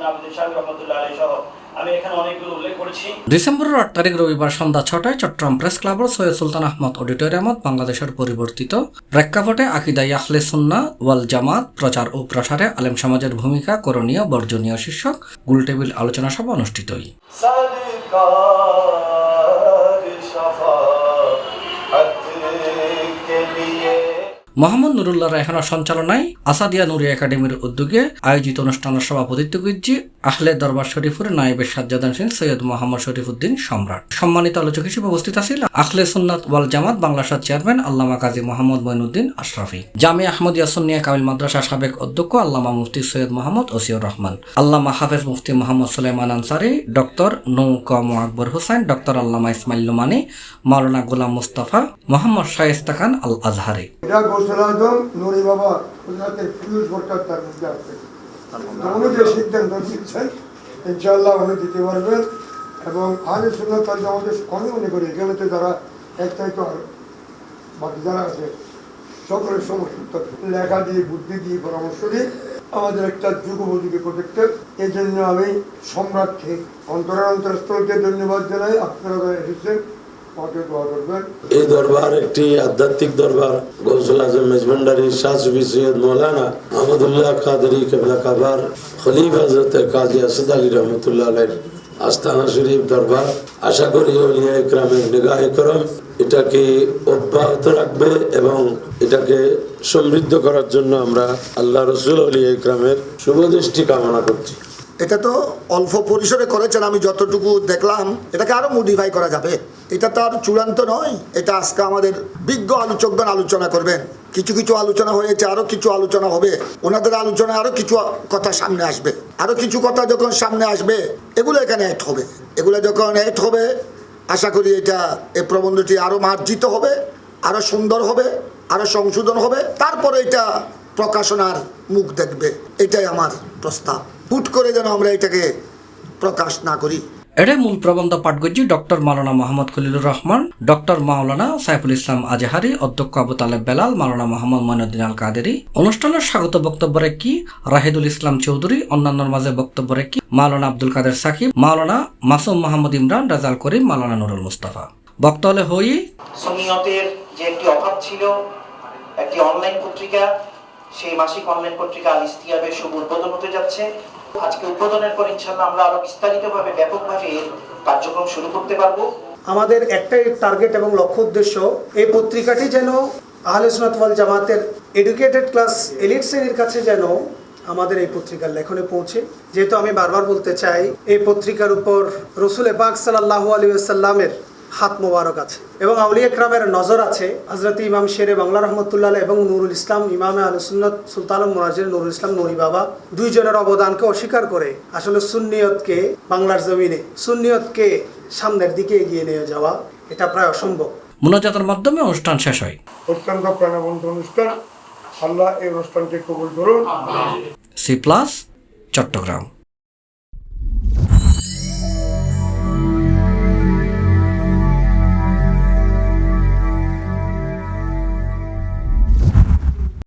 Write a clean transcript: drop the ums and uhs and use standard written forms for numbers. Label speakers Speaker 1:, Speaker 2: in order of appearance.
Speaker 1: আবিদিন শাহ রহমাতুল্লাহ আলাইহি সহ আমি এখানে অনেকগুলো উল্লেখ করেছি।
Speaker 2: ডিসেম্বরের 8 তারিখ রবিবার সন্ধ্যা 6টায় চট্টগ্রাম প্রেস ক্লাবের সৈয়দ সুলতান আহমদ অডিটোরিয়ামত বাংলাদেশের পরিবর্তিত প্রেক্ষাপটে আকিদাই আহলে সুন্নাহ ওয়াল জামাত প্রচার ও প্রসারে আলেম সমাজের ভূমিকা করণীয় বর্জনীয় শীর্ষক গোলটেবিল আলোচনা সভা অনুষ্ঠিত হয়। মোহাম্মদ নুরুল্লাহ রায়হানের সঞ্চালনায় আসাদিয়া নুরি একাডেমির উদ্যোগে আয়োজিত অনুষ্ঠানের সভাপতিত্ব করছি আহলে দরবার শরীফের নায়েবে সাজ্জাদান সিং সৈয়দ মোহাম্মদ শরীফুদ্দিন সম্রাট। সম্মানিত আলোচক হিসেবে উপস্থিত আছেন আহলে সুন্নাত ওয়াল জামাত বাংলাদেশের চেয়ারম্যান আল্লামা কাজী মোহাম্মদ মঈনুদ্দিন আশরাফি, জামিয়া আহমদিয়া সুন্নিয়া কামিল মাদ্রাসা সাবেক অধ্যক্ষ আল্লামা মুফতি সৈয়দ মোহাম্মদ ওসিউর রহমান, আল্লামা হাফেজ মুফতি মোহাম্মদ সুলাইমান আনসারি, ডক্টর নৌকম আকবর হোসেন, ডক্টর আল্লামা ইসমাইল লুমানি, মাওলানা গোলাম মুস্তাফা, মোহাম্মদ শায়েস্তা খান আল আজহারি।
Speaker 3: নুরি বাবা ওনাদের ফিউজ ভোটার তার মধ্যে আছে, উনি যে সিদ্ধান্ত দিচ্ছেন ইনশাআল্লাহ উনি দিতে পারবেন। এবং আহলে সুন্নাত ওয়াল জামাতের আমি মনে করি এখানে তো যারা এক চাইতো আর বাকি যারা আছে সকলের সমস্যা লেখা দিয়ে বুদ্ধি দিয়ে পরামর্শ দিয়ে আমাদের একটা যুগোপযোগী প্রজেক্টের। এই জন্য আমি সম্রাটকে অন্তরস্থলকে ধন্যবাদ জানাই। আপনারা এসেছেন,
Speaker 4: এই দরবার একটি আধ্যাত্মিক দরবার। গৌসুল আজম মেজভান্ডারী শাহ সুফি সৈয়দ মৌলানা আহমদুল্লাহ কাদরি কেবলা কাবার খলিফা হযরত কাজী আসাদ আলী রহমতুল্লাহ আলাইহির আস্তানা শরীফ দরবার। আশা করি আউলিয়া ইকরামের নিগাহে করম এটাকে অব্যাহত রাখবে এবং এটাকে সমৃদ্ধ করার জন্য আমরা আল্লাহ রসুল আউলিয়া ইকরামের শুভদৃষ্টি কামনা করছি।
Speaker 5: এটা তো অল্প পরিসরে করেছেন, আমি যতটুকু দেখলাম এটাকে আরো মডিফাই করা যাবে। এটা তো আর চূড়ান্ত নয়, এটা আজকে আমাদের বিজ্ঞ আলোচকগণ আলোচনা করবেন। কিছু কিছু আলোচনা হয়েছে, আরো কিছু আলোচনা হবে, ওনাদের আলোচনায় আরো কিছু কথা সামনে আসবে। আরো কিছু কথা যখন সামনে আসবে এগুলো এখানে অ্যাড হবে। এগুলো যখন অ্যাড হবে আশা করি এটা এই প্রবন্ধটি আরো মার্জিত হবে, আরো সুন্দর হবে, আরো সংশোধন হবে, তারপরে এটা প্রকাশনার মুখ দেখবে। এটাই আমার প্রস্তাব। হুট করে যেন আমরা এটাকে প্রকাশ না করি।
Speaker 2: এটাই মূল প্রবন্ধ পাঠ করছি ডক্টর মাওলানা মোহাম্মদ খলিলুর রহমান, ডক্টর মাওলানা সাইফুল ইসলাম আজহারি, অধ্যক্ষ আবু তালেব বেলাল, মাওলানা মোহাম্মদ মঈনুদ্দিন আল কাদেরি। অনুষ্ঠানের স্বাগত বক্তব্য রেখে রাহিদুল ইসলাম চৌধুরী, অন্যান্যর মাঝে বক্তব্য রেখে মাওলানা আব্দুল কাদের সাকিব, মাওলানা মাসুম মোহাম্মদ ইমরান, রাজাল করিম, মাওলানা নুরুল মুস্তাফা। বক্তব্য হই
Speaker 1: সুন্নিয়তের যে একটি অভাব ছিল, একটি অনলাইন পত্রিকা, সেই মাসিক অনলাইন পত্রিকা আল ইস্তিয়াবের শুভ উদ্বোধন হতে যাচ্ছে। আজকে উদ্বোধনের পর ইনশাআল্লাহ আমরা আরো বিস্তারিতভাবে ব্যাপকভাবে এর কার্যক্রম শুরু করতে পারবো।
Speaker 6: আমাদের একটাই টার্গেট এবং লক্ষ্য উদ্দেশ্য, এই পত্রিকাটি যেন আহলে সুন্নাত ওয়াল জামাতের এডুকেটেড ক্লাস এলিট শ্রেণীর কাছে যেন আমাদের এই পত্রিকার লেখনে পৌঁছে। যেহেতু আমি বারবার বলতে চাই এই পত্রিকার উপর রসুল পাক সাল্লাল্লাহু আলাইহি ওয়াসাল্লামের হাত মোবারক আছে এবং আউলিয়া ইকরামের নজর আছে। হযরত ইমাম শেরে বাংলা রহমতুল্লাহ এবং নুরুল ইসলাম ইমামে আহলে সুন্নাত সুলতানুল মুনাজ্জির নুরুল ইসলাম নুরি বাবা দুইজনের অবদানকে অস্বীকার করে আসলে সুন্নিয়তকে বাংলার জমিনে সুন্নিয়তকে সামনের দিকে এগিয়ে নিয়ে যাওয়া এটা প্রায় অসম্ভব।
Speaker 2: মুনাজাতের মাধ্যমে অনুষ্ঠান শেষ হয়।
Speaker 3: অত্যন্ত প্রাণবন্ত অনুষ্ঠান। আল্লাহ এই অনুষ্ঠানকে কবুল করুন।
Speaker 2: C+ চট্টগ্রাম।